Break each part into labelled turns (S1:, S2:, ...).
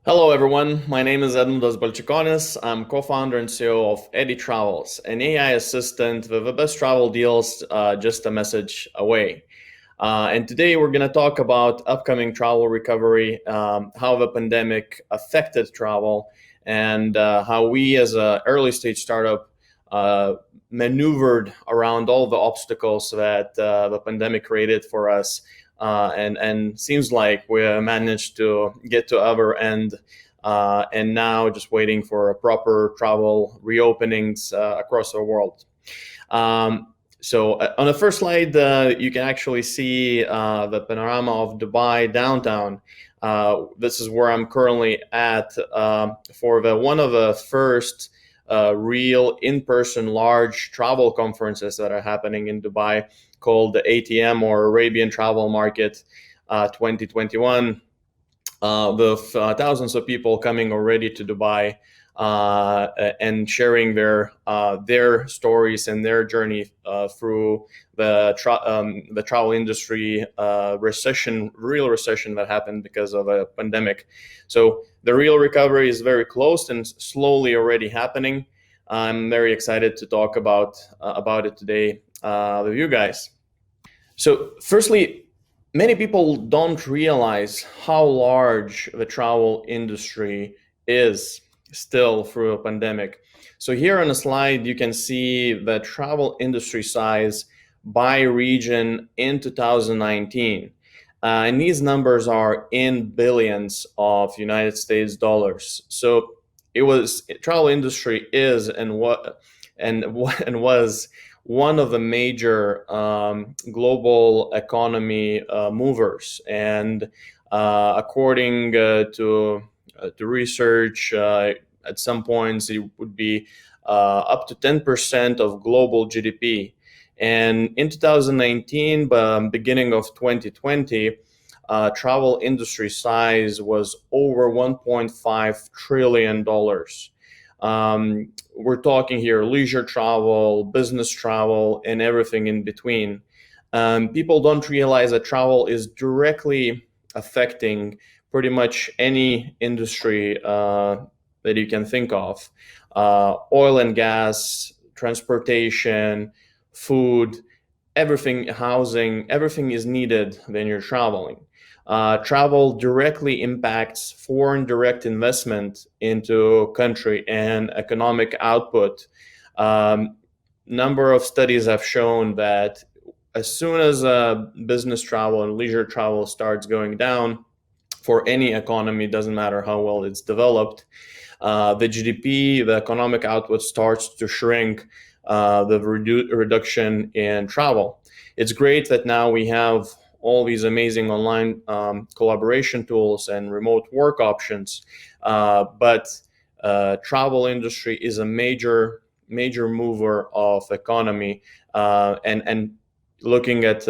S1: Hello everyone, my name is Edmundas Balčikonis. I'm co-founder and CEO of Eddy Travels, an AI assistant with the best travel deals just a message away. And today we're going to talk about upcoming travel recovery, how the pandemic affected travel, and how we as an early stage startup maneuvered around all the obstacles that the pandemic created for us. And seems like we managed to get to other end, and now just waiting for a proper travel reopenings across the world. So on the first slide, you can actually see the panorama of Dubai downtown. This is where I'm currently at for one of the first real in-person large travel conferences that are happening in Dubai, called the ATM, or Arabian Travel Market 2021, with thousands of people coming already to Dubai and sharing their stories and their journey through the travel industry real recession that happened because of a pandemic. So the real recovery is very close and slowly already happening. I'm very excited to talk about it today with you guys. So firstly, many people don't realize how large the travel industry is still through a pandemic. So here on the slide, you can see the travel industry size by region in 2019. And these numbers are in billions of United States dollars. So travel industry is and was one of the major global economy movers. And according to research, at some points it would be up to 10% of global GDP. And in 2019, beginning of 2020, travel industry size was over $1.5 trillion. We're talking here leisure travel, business travel, and everything in between. People don't realize that travel is directly affecting pretty much any industry that you can think of. Oil and gas, transportation, food, everything, housing, everything is needed when you're traveling. Travel directly impacts foreign direct investment into country and economic output. Number of studies have shown that as soon as business travel and leisure travel starts going down for any economy, doesn't matter how well it's developed, the GDP, the economic output starts to shrink, the reduction in travel. It's great that now we have all these amazing online collaboration tools and remote work options, but travel industry is a major mover of economy, and looking at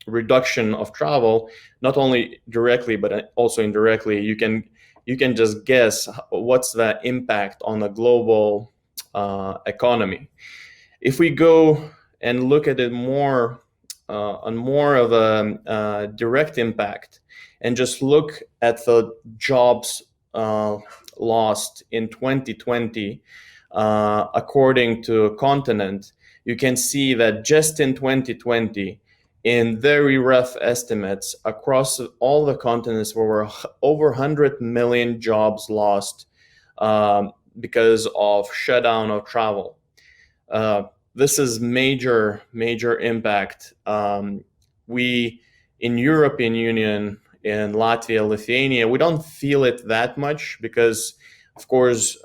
S1: reduction of travel, not only directly but also indirectly, you can just guess what's the impact on the global economy. If we go and look at it more on more of a direct impact, and just look at the jobs lost in 2020, according to continent, you can see that just in 2020, in very rough estimates, across all the continents, there were over 100 million jobs lost because of shutdown of travel. This is major impact. We in European Union, in Latvia, Lithuania, we don't feel it that much because, of course,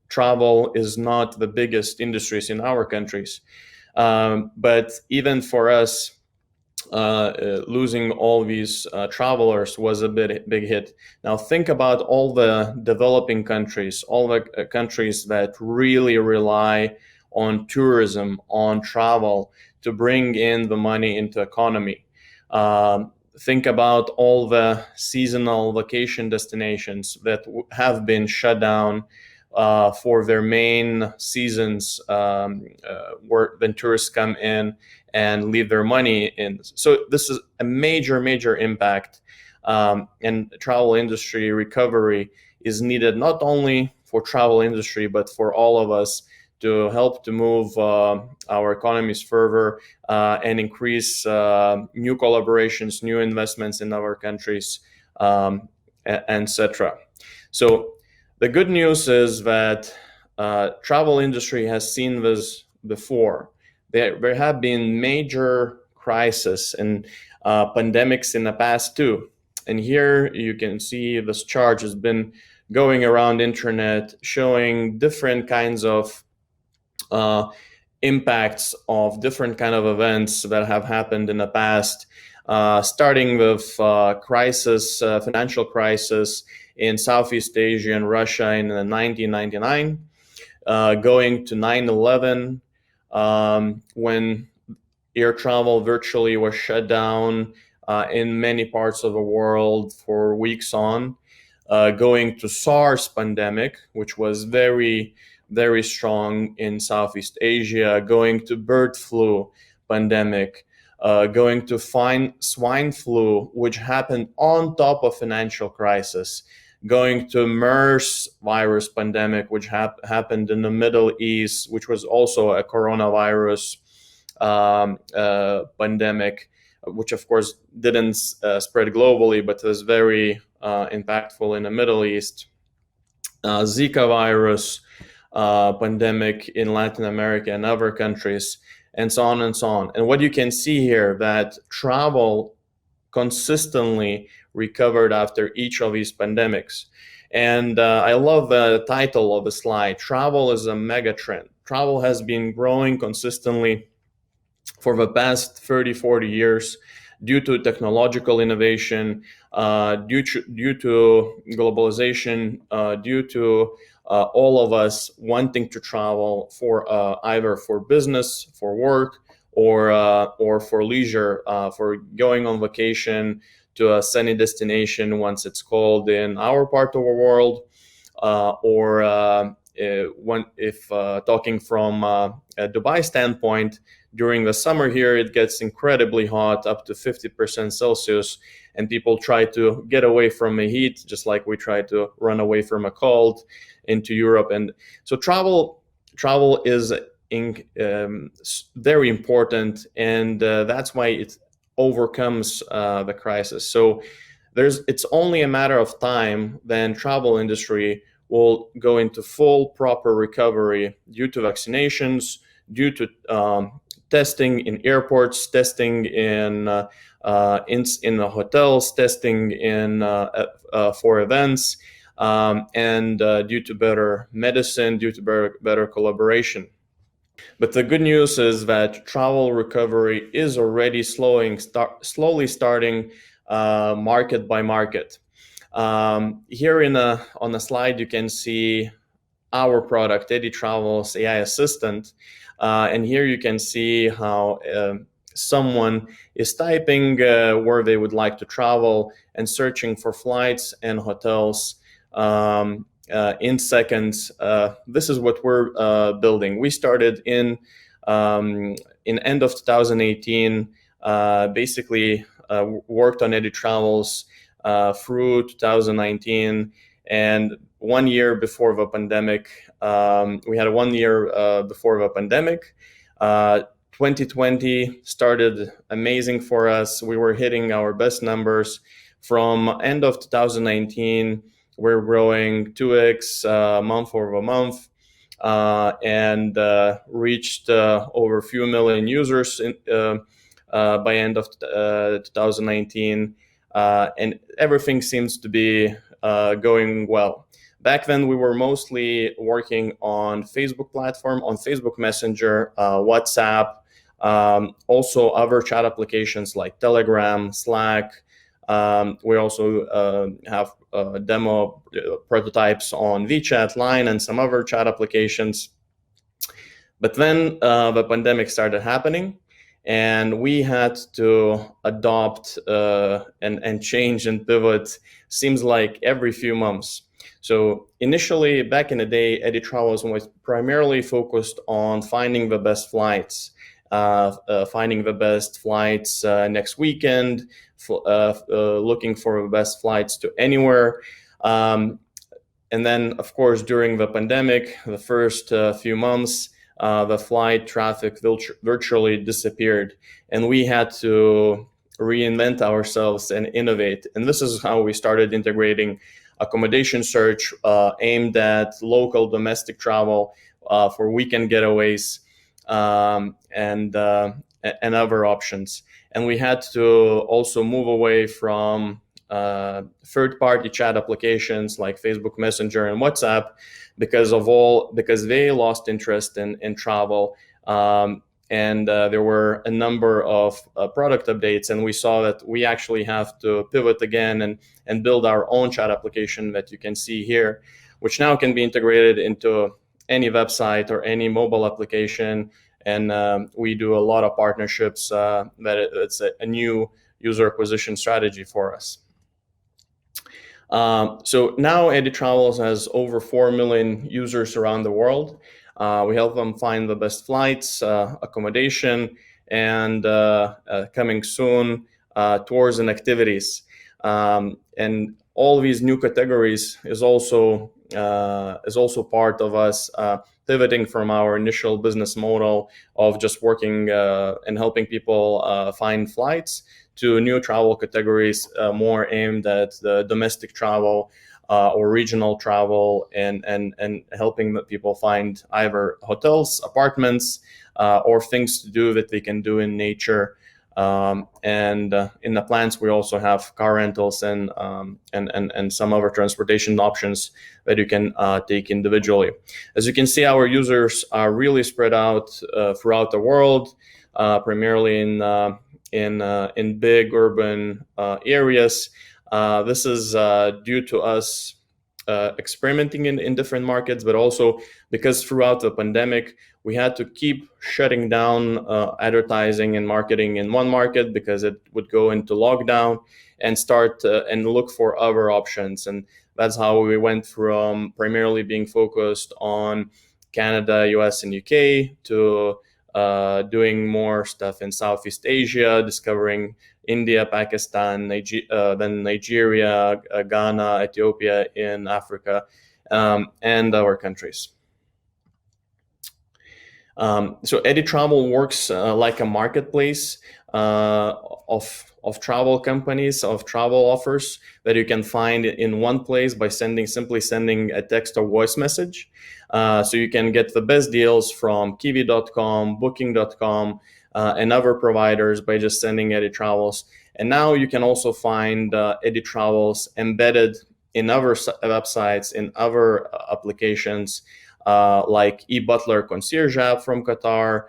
S1: travel is not the biggest industries in our countries. But even for us, losing all these travelers was a big hit. Now think about all the developing countries, all the countries that really rely on tourism, on travel to bring in the money into economy. Think about all the seasonal vacation destinations that have been shut down for their main seasons, where then tourists come in and leave their money in. So this is a major impact. and travel industry recovery is needed not only for travel industry, but for all of us to help to move our economies further and increase new collaborations, new investments in our countries, etc. So the good news is that travel industry has seen this before. There have been major crises and pandemics in the past too. And here you can see this chart has been going around internet showing different kinds of impacts of different kind of events that have happened in the past, starting with financial crisis in Southeast Asia and Russia in 1999, going to 9/11, when air travel virtually was shut down in many parts of the world for weeks on, going to SARS pandemic, which was very, very strong in Southeast Asia, going to bird flu pandemic, going to swine flu, which happened on top of financial crisis, going to MERS virus pandemic, which happened in the Middle East, which was also a coronavirus pandemic, which of course didn't spread globally, but was very impactful in the Middle East. Zika virus pandemic in Latin America and other countries, and so on and so on. And what you can see here, that travel consistently recovered after each of these pandemics. And I love the title of the slide, Travel is a mega trend. Travel has been growing consistently for the past 30, 40 years due to technological innovation, due to globalization, due to all of us wanting to travel for either for business, for work, or for leisure, for going on vacation to a sunny destination once it's cold in our part of the world, or if talking from a Dubai standpoint, during the summer here, it gets incredibly hot, up to 50% Celsius, and people try to get away from the heat, just like we try to run away from a cold into Europe. And so travel is very important, and that's why it overcomes the crisis. So it's only a matter of time then travel industry will go into full proper recovery due to vaccinations, due to testing in airports, testing in the hotels, testing for events, and due to better medicine, due to better collaboration. But the good news is that travel recovery is already slowly starting market by market. Here on the slide, you can see our product, Eddy Travels AI Assistant. And here you can see how someone is typing where they would like to travel and searching for flights and hotels in seconds. This is what we're building. We started in end of 2018, basically worked on Eddy Travels through 2019, and 1 year before the pandemic. We had 1 year before the pandemic. 2020 started amazing for us. We were hitting our best numbers. From end of 2019, we're growing 2x month over month, and reached over a few million users by end of 2019, and everything seems to be going well. Back then, we were mostly working on Facebook platform, on Facebook Messenger, WhatsApp, also other chat applications like Telegram, Slack. We also have demo prototypes on WeChat, Line, and some other chat applications. But then the pandemic started happening, and we had to adopt and change and pivot, seems like every few months. So initially, back in the day, Eddy Travels was primarily focused on finding the best flights, next weekend, looking for the best flights to anywhere. And then, of course, during the pandemic, the first few months, the flight traffic virtually disappeared, and we had to reinvent ourselves and innovate. And this is how we started integrating accommodation search aimed at local domestic travel for weekend getaways and other options. And we had to also move away from third-party chat applications like Facebook Messenger and WhatsApp because they lost interest in travel. And there were a number of product updates, and we saw that we actually have to pivot again and build our own chat application that you can see here, which now can be integrated into any website or any mobile application. And we do a lot of partnerships that it's a new user acquisition strategy for us. So now Eddy Travels has over 4 million users around the world. We help them find the best flights, accommodation, and coming soon, tours and activities. And all these new categories is also part of us pivoting from our initial business model of just working and helping people find flights to new travel categories more aimed at the domestic travel or regional travel and helping people find either hotels, apartments, or things to do that they can do in nature. And in the plans, we also have car rentals and some other transportation options that you can take individually. As you can see, our users are really spread out throughout the world, primarily in big urban areas. This is due to us experimenting in different markets, but also because throughout the pandemic, we had to keep shutting down advertising and marketing in one market because it would go into lockdown and start and look for other options. And that's how we went from primarily being focused on Canada, US, and UK to doing more stuff in Southeast Asia, discovering India, Pakistan, then Nigeria, Ghana, Ethiopia in Africa, and other countries. So Eddy Travel works like a marketplace of travel companies, of travel offers that you can find in one place by simply sending a text or voice message. So you can get the best deals from Kiwi.com, Booking.com, and other providers by just sending Eddy Travels. And now you can also find Eddy Travels embedded in other websites, in other applications, like eButler Concierge app from Qatar,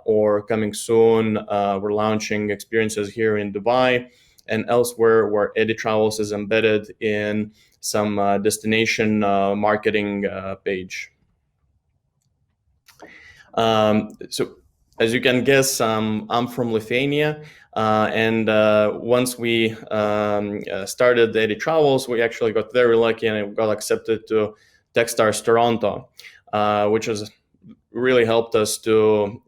S1: or coming soon, we're launching experiences here in Dubai and elsewhere where Eddy Travels is embedded in some destination marketing page. So as you can guess, I'm from Lithuania, and once we started Eddy Travels, we actually got very lucky and got accepted to Techstars Toronto, which has really helped us to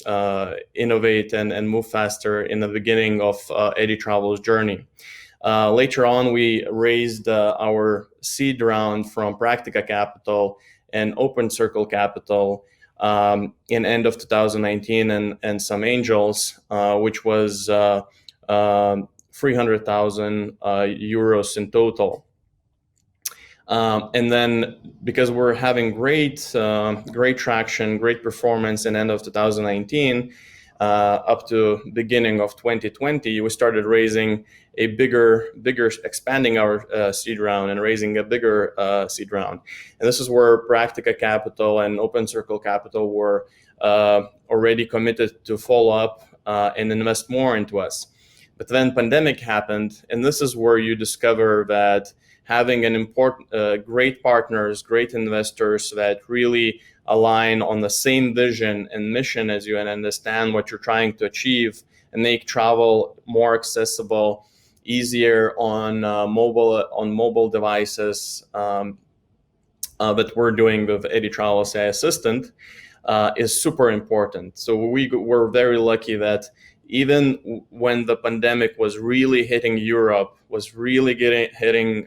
S1: innovate and move faster in the beginning of Eddy Travels' journey. Later on, we raised our seed round from Practica Capital and Open Circle Capital in end of 2019 and some angels, which was 300,000 euros in total. And then because we're having great traction, great performance in end of 2019, up to beginning of 2020, we started raising a bigger, expanding our seed round and raising a bigger seed round. And this is where Practica Capital and Open Circle Capital were already committed to follow up and invest more into us. But then pandemic happened, and this is where you discover that having an important, great partners, great investors that really align on the same vision and mission as you and understand what you're trying to achieve and make travel more accessible, easier on mobile devices that we're doing with Eddy Travels AI Assistant is super important. So we're very lucky that even when the pandemic was really hitting Europe, was really hitting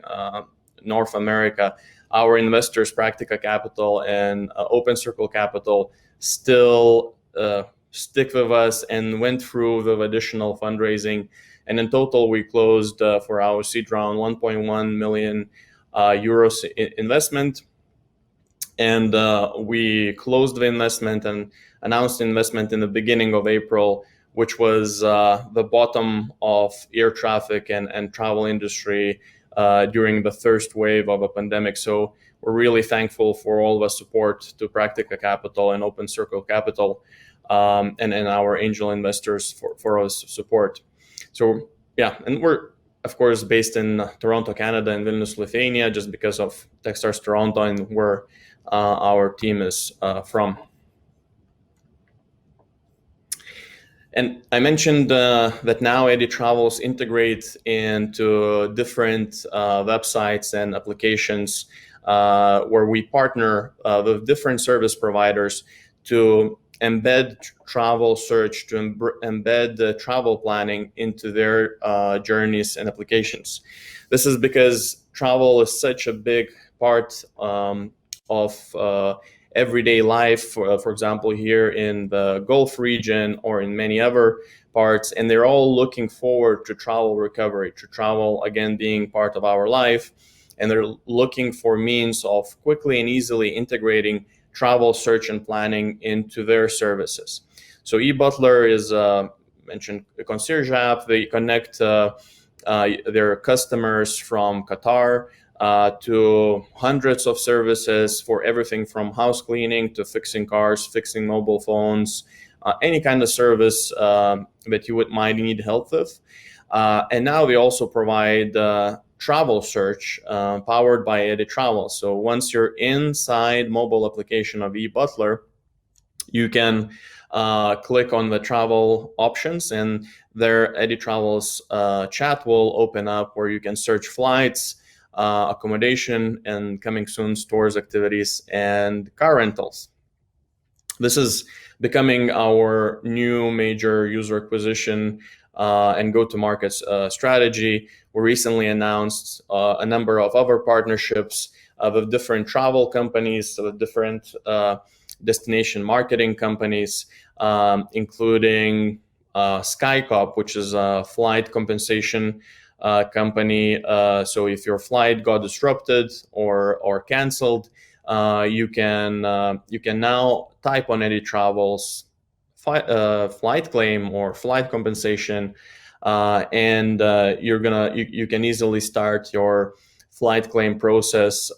S1: North America, our investors, Practica Capital and Open Circle Capital, still stick with us and went through the additional fundraising. And in total, we closed for our seed round 1.1 million euros investment. And we closed the investment and announced the investment in the beginning of April, which was the bottom of air traffic and travel industry during the first wave of a pandemic. So we're really thankful for all the support to Practica Capital and Open Circle Capital and our angel investors for our support. So yeah, and we're of course based in Toronto, Canada, and Vilnius, Lithuania, just because of Techstars Toronto and where our team is from. And I mentioned that now Eddy Travels integrates into different websites and applications where we partner with different service providers to embed travel search, to embed travel planning into their journeys and applications. This is because travel is such a big part of everyday life, for example, here in the Gulf region or in many other parts, and they're all looking forward to travel recovery, to travel again being part of our life, and they're looking for means of quickly and easily integrating travel search and planning into their services. So eButler is mentioned a concierge app. They connect their customers from Qatar to hundreds of services for everything from house cleaning to fixing cars, fixing mobile phones, any kind of service that you might need help with. And now we also provide travel search powered by Eddy Travels. So once you're inside mobile application of eButler, you can click on the travel options, and their Eddy Travels chat will open up where you can search flights, accommodation, and coming soon stores, activities, and car rentals. This is becoming our new major user acquisition and go-to-market strategy. We recently announced a number of other partnerships with different travel companies, with different destination marketing companies, including SkyCop, which is a flight compensation company. So if your flight got disrupted or canceled, you can now type on Eddy Travels flight claim or flight compensation, and you can easily start your flight claim process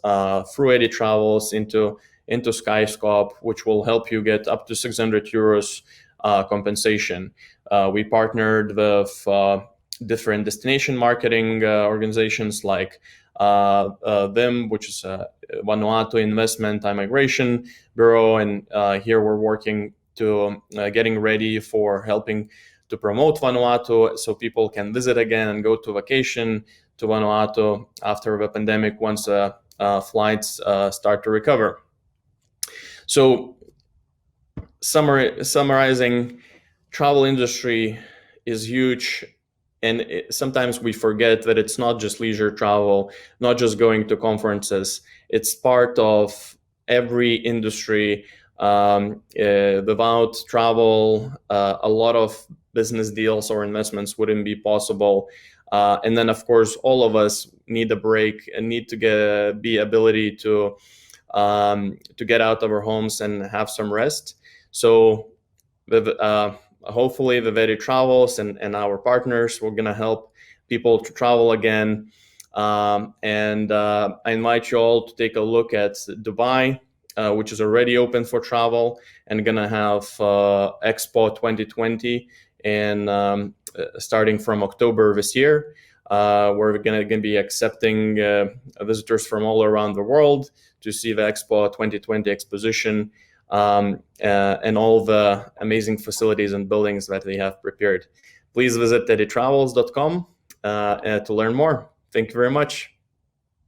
S1: through Eddy Travels into SkyScope, which will help you get up to 600 euros compensation. We partnered with different destination marketing organizations like VIM, which is Vanuatu Investment and Migration Bureau, and here we're working to getting ready for helping to promote Vanuatu so people can visit again and go to vacation to Vanuatu after the pandemic once flights start to recover. So summarizing, travel industry is huge. And sometimes we forget that it's not just leisure travel, not just going to conferences. It's part of every industry. Without travel, a lot of business deals or investments wouldn't be possible. And then, of course, all of us need a break and need to get the ability to get out of our homes and have some rest. So hopefully the Eddy Travels and our partners, we're going to help people to travel again. And I invite you all to take a look at Dubai, which is already open for travel and going to have Expo 2020 and starting from October this year. We're going to be accepting visitors from all around the world to see the Expo 2020 exposition and all the amazing facilities and buildings that they have prepared. Please visit eddytravels.com to learn more. Thank you very much.